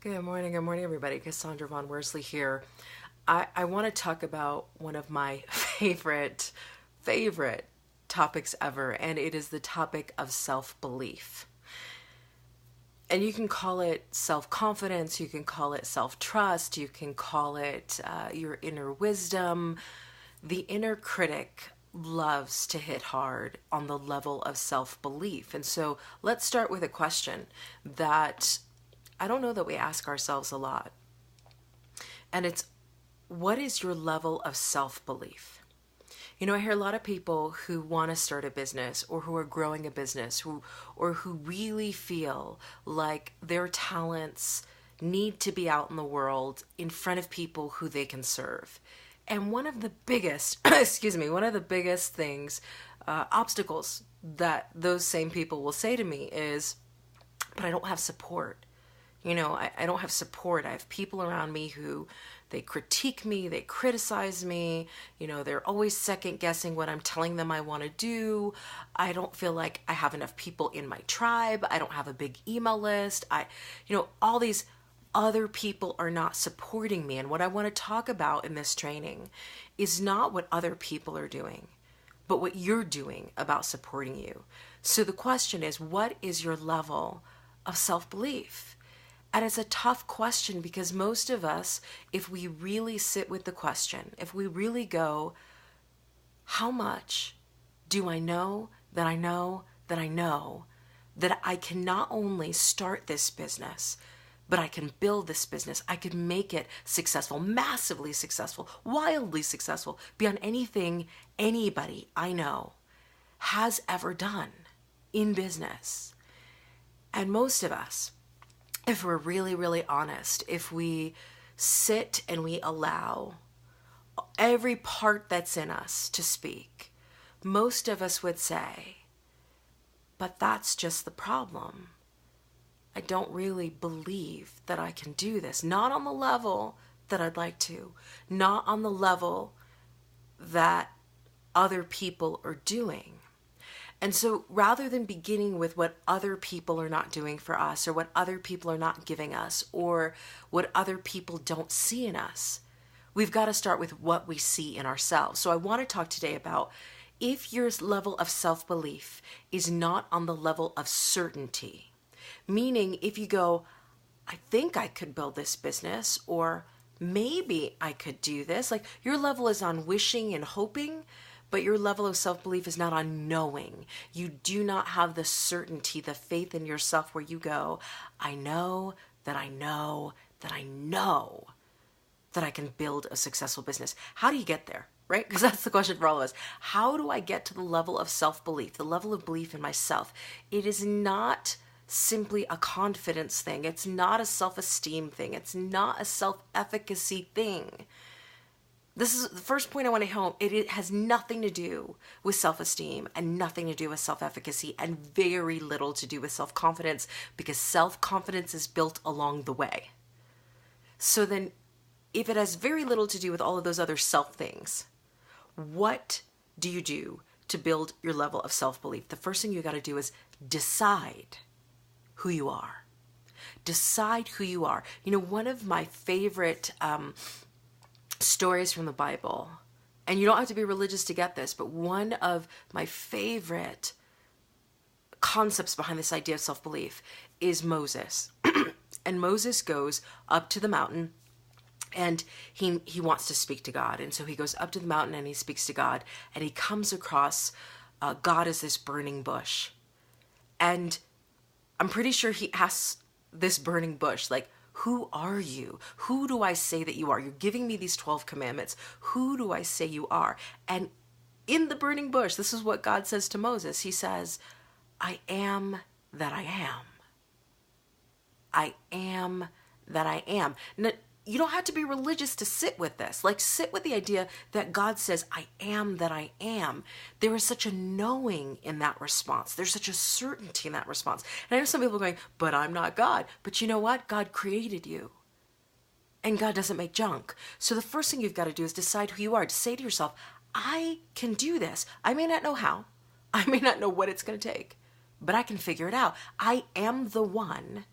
Good morning, everybody. Cassandra Von Worsley here. I want to talk about one of my favorite topics ever, and it is the topic of self belief. And you can call it self confidence, you can call it self trust, you can call it your inner wisdom. The inner critic loves to hit hard on the level of self belief. And so let's start with a question that I don't know that we ask ourselves a lot. And it's, what is your level of self belief? I hear a lot of people who want to start a business or who are growing a business or who really feel like their talents need to be out in the world in front of people who they can serve. And one of the biggest, one of the biggest things, obstacles that those same people will say to me is, but I don't have support. I don't have support. I have people around me who they critique me, they criticize me, they're always second guessing what I'm telling them I want to do. I don't feel like I have enough people in my tribe. I don't have a big email list. All these other people are not supporting me. And what I want to talk about in this training is not what other people are doing, but what you're doing about supporting you. So the question is, what is your level of self-belief? And it's a tough question because most of us, if we really sit with the question, if we really go, how much do I know that I know that I know that I can not only start this business, but I can build this business. I could make it successful, massively successful, wildly successful, beyond anything anybody I know has ever done in business. And most of us, if we're really, really honest, if we sit and we allow every part that's in us to speak, most of us would say, but that's just the problem. I don't really believe that I can do this. Not on the level that I'd like to. Not on the level that other people are doing. And so rather than beginning with what other people are not doing for us or what other people are not giving us or what other people don't see in us, we've got to start with what we see in ourselves. So I want to talk today about if your level of self-belief is not on the level of certainty, meaning if you go, I think I could build this business, or maybe I could do this, like your level is on wishing and hoping, but your level of self-belief is not on knowing. You do not have the certainty, the faith in yourself where you go, I know that I know that I know that I can build a successful business. How do you get there, right? Because that's the question for all of us. How do I get to the level of self-belief, the level of belief in myself? It is not simply a confidence thing. It's not a self-esteem thing. It's not a self-efficacy thing. This is the first point I want to hit home. It has nothing to do with self-esteem and nothing to do with self-efficacy and very little to do with self-confidence, because self-confidence is built along the way. So then if it has very little to do with all of those other self things, what do you do to build your level of self-belief? The first thing you got to do is decide who you are. Decide who you are. One of my favorite stories from the Bible, and you don't have to be religious to get this, but one of my favorite concepts behind this idea of self-belief is Moses. And Moses goes up to the mountain and he wants to speak to God. And so he goes up to the mountain and he speaks to God, and he comes across God as this burning bush. And I'm pretty sure he asks this burning bush, like, who are you? Who do I say that you are? You're giving me these 12 commandments. Who do I say you are? And in the burning bush, this is what God says to Moses. He says, I am that I am. I am that I am. Now, you don't have to be religious to sit with this. Like, sit with the idea that God says, I am that I am. There is such a knowing in that response. There's such a certainty in that response. And I know some people are going, but I'm not God. But you know what? God created you. And God doesn't make junk. So the first thing you've got to do is decide who you are. To say to yourself, I can do this. I may not know how. I may not know what it's going to take. But I can figure it out. I am the one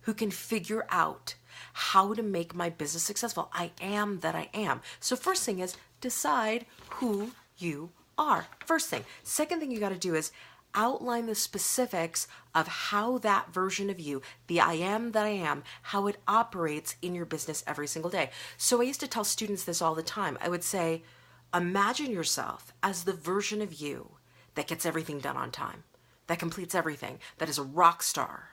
who can figure out how to make my business successful. I am that I am. So first thing is decide who you are. First thing. Second thing you got to do is outline the specifics of how that version of you, the I am that I am, how it operates in your business every single day. So I used to tell students this all the time. I would say, imagine yourself as the version of you that gets everything done on time, that completes everything, that is a rock star.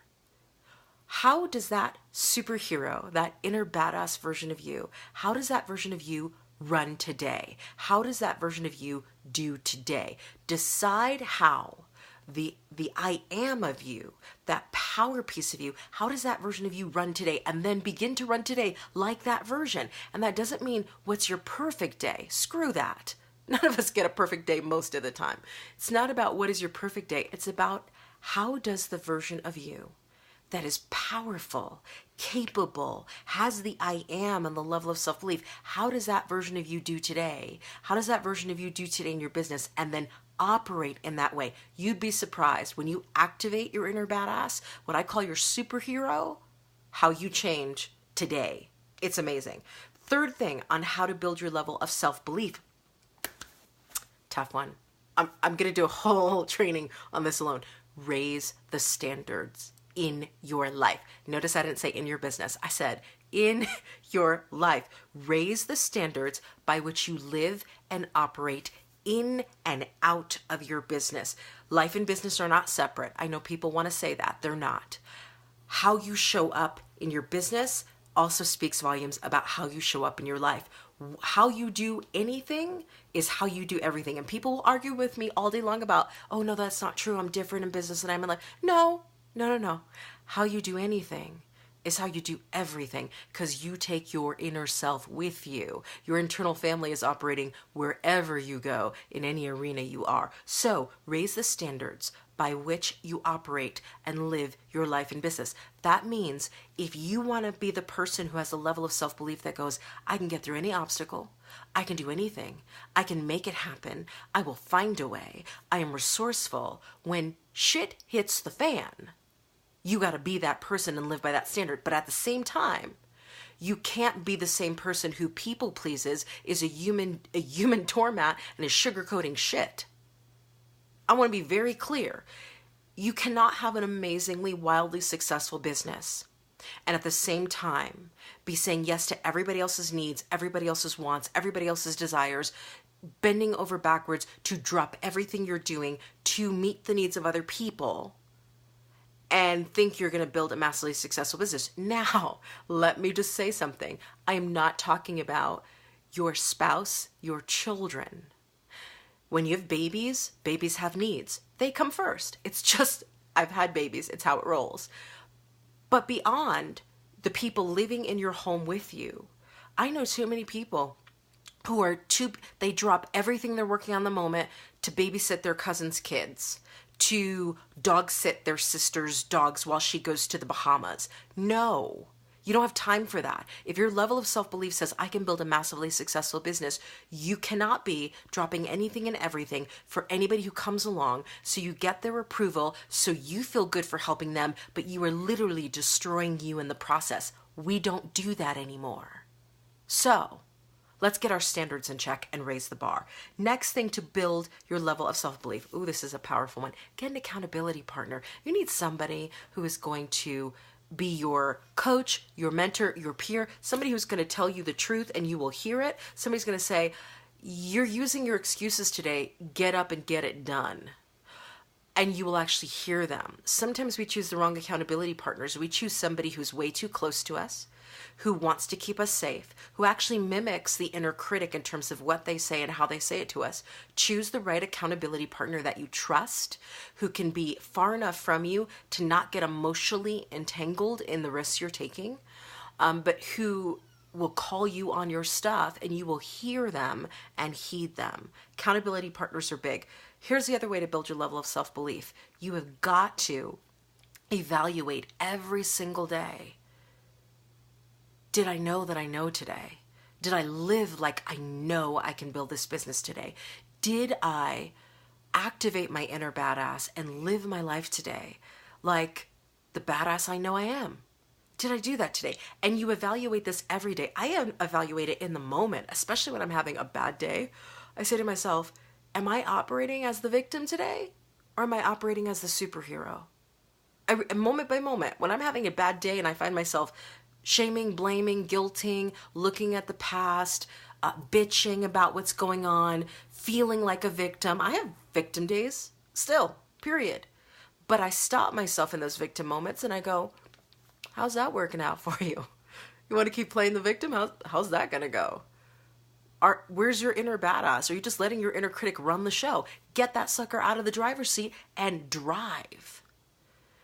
How does that superhero, that inner badass version of you, how does that version of you run today? How does that version of you do today? Decide how the I am of you, that power piece of you, how does that version of you run today? And then begin to run today like that version. And that doesn't mean what's your perfect day. Screw that. None of us get a perfect day most of the time. It's not about what is your perfect day. It's about how does the version of you that is powerful, capable, has the I am and the level of self-belief, how does that version of you do today? How does that version of you do today in your business? And then operate in that way. You'd be surprised when you activate your inner badass, what I call your superhero, how you change today. It's amazing. Third thing on how to build your level of self-belief. Tough one. I'm going to do a whole training on this alone. Raise the standards in your life. Notice I didn't say in your business. I said in your life. Raise the standards by which you live and operate in and out of your business. Life and business are not separate. I know people want to say that. They're not. How you show up in your business also speaks volumes about how you show up in your life. How you do anything is how you do everything. And people will argue with me all day long about, oh no, that's not true. I'm different in business than I'm in life. No. How you do anything is how you do everything, because you take your inner self with you. Your internal family is operating wherever you go in any arena you are. So raise the standards by which you operate and live your life and business. That means if you want to be the person who has a level of self-belief that goes, I can get through any obstacle, I can do anything, I can make it happen, I will find a way, I am resourceful, when shit hits the fan, you got to be that person and live by that standard. But at the same time, you can't be the same person who people pleases, is a human doormat, and is sugarcoating shit. I want to be very clear. You cannot have an amazingly, wildly successful business and at the same time be saying yes to everybody else's needs, everybody else's wants, everybody else's desires, bending over backwards to drop everything you're doing to meet the needs of other people, and think you're going to build a massively successful business. Now, let me just say something. I am not talking about your spouse, your children. When you have babies, babies have needs. They come first. It's just, I've had babies. It's how it rolls. But beyond the people living in your home with you, I know too many people who are they drop everything they're working on the moment to babysit their cousin's kids, to dog sit their sister's dogs while she goes to the Bahamas. No, you don't have time for that. If your level of self-belief says, I can build a massively successful business, you cannot be dropping anything and everything for anybody who comes along so you get their approval, so you feel good for helping them, but you are literally destroying you in the process. We don't do that anymore. So let's get our standards in check and raise the bar. Next thing to build your level of self-belief. Ooh, this is a powerful one. Get an accountability partner. You need somebody who is going to be your coach, your mentor, your peer, somebody who's going to tell you the truth and you will hear it. Somebody's going to say, you're using your excuses today. Get up and get it done. And you will actually hear them. Sometimes we choose the wrong accountability partners. We choose somebody who's way too close to us, who wants to keep us safe, who actually mimics the inner critic in terms of what they say and how they say it to us. Choose the right accountability partner that you trust, who can be far enough from you to not get emotionally entangled in the risks you're taking, but who will call you on your stuff and you will hear them and heed them. Accountability partners are big. Here's the other way to build your level of self-belief. You have got to evaluate every single day. Did I know that I know today? Did I live like I know I can build this business today? Did I activate my inner badass and live my life today like the badass I know I am? Did I do that today? And you evaluate this every day. I evaluate it in the moment, especially when I'm having a bad day. I say to myself, am I operating as the victim today? Or am I operating as the superhero? Moment by moment, when I'm having a bad day and I find myself shaming, blaming, guilting, looking at the past, bitching about what's going on, feeling like a victim. I have victim days still, period. But I stop myself in those victim moments and I go, how's that working out for you? You want to keep playing the victim? How's that going to go? Where's your inner badass? Are you just letting your inner critic run the show? Get that sucker out of the driver's seat and drive.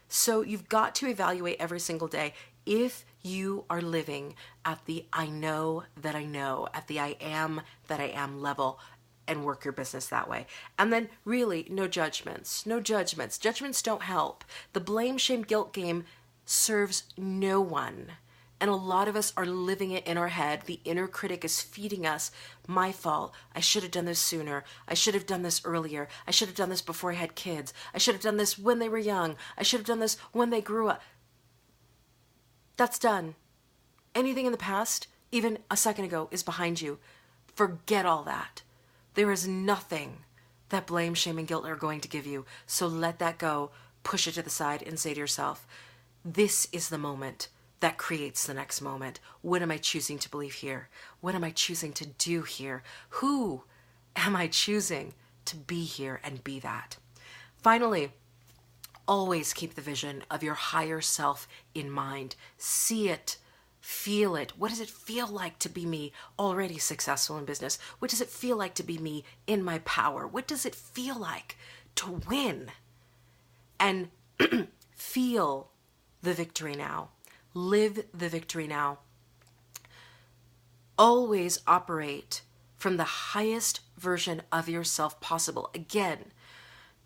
So you've got to evaluate every single day if you are living at the I know that I know, at the I am that I am level, and work your business that way. And then really, no judgments. No judgments. Judgments don't help. The blame, shame, guilt game serves no one. And a lot of us are living it in our head. The inner critic is feeding us, my fault. I should have done this sooner. I should have done this earlier. I should have done this before I had kids. I should have done this when they were young. I should have done this when they grew up. That's done. Anything in the past, even a second ago, is behind you. Forget all that. There is nothing that blame, shame, and guilt are going to give you. So let that go, push it to the side, and say to yourself, this is the moment that creates the next moment. What am I choosing to believe here? What am I choosing to do here? Who am I choosing to be here and be that? Finally, always keep the vision of your higher self in mind. See it, feel it. What does it feel like to be me already successful in business? What does it feel like to be me in my power? What does it feel like to win? And feel the victory now. Live the victory now. Always operate from the highest version of yourself possible. Again,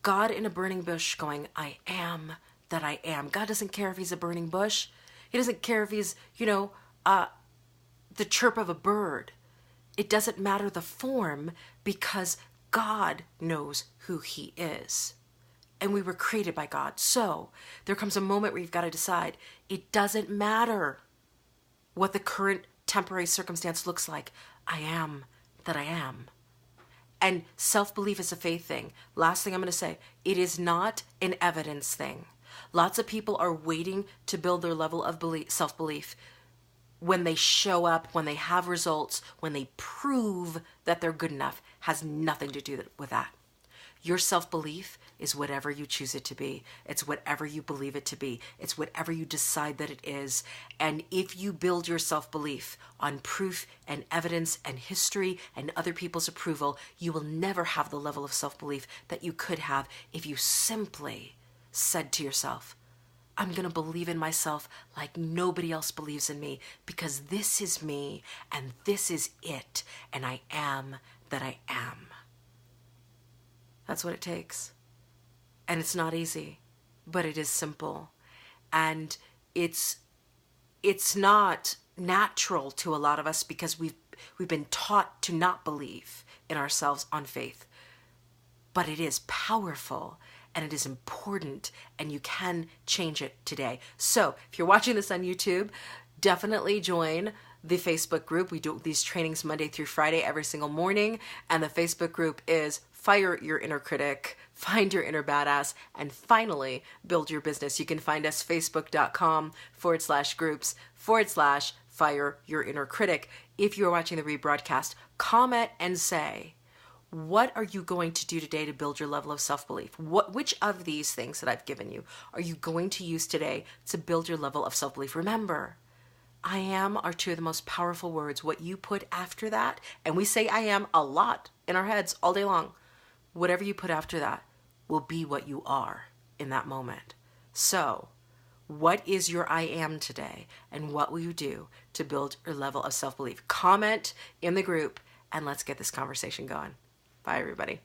God in a burning bush going, I am that I am. God doesn't care if he's a burning bush. He doesn't care if he's, the chirp of a bird. It doesn't matter the form because God knows who he is. And we were created by God. So there comes a moment where you've got to decide, it doesn't matter what the current temporary circumstance looks like. I am that I am. And self-belief is a faith thing. Last thing I'm going to say, it is not an evidence thing. Lots of people are waiting to build their level of self-belief when they show up, when they have results, when they prove that they're good enough. Has nothing to do with that. Your self-belief is whatever you choose it to be. It's whatever you believe it to be. It's whatever you decide that it is. And if you build your self-belief on proof and evidence and history and other people's approval, you will never have the level of self-belief that you could have if you simply said to yourself, I'm going to believe in myself like nobody else believes in me because this is me and this is it and I am that I am. That's what it takes. And it's not easy, but it is simple. And it's not natural to a lot of us because we've been taught to not believe in ourselves on faith. But it is powerful and it is important and you can change it today. So if you're watching this on YouTube, definitely join the Facebook group. We do these trainings Monday through Friday every single morning. And the Facebook group is Fire Your Inner Critic, Find Your Inner Badass, and finally build your business. You can find us facebook.com/groups/Fire Your Inner Critic. If you're watching the rebroadcast, comment and say, what are you going to do today to build your level of self-belief? Which of these things that I've given you are you going to use today to build your level of self-belief? Remember, I am are two of the most powerful words. What you put after that, and we say I am a lot in our heads all day long, whatever you put after that will be what you are in that moment. So, what is your I am today, and what will you do to build your level of self-belief? Comment in the group, and let's get this conversation going. Bye, everybody.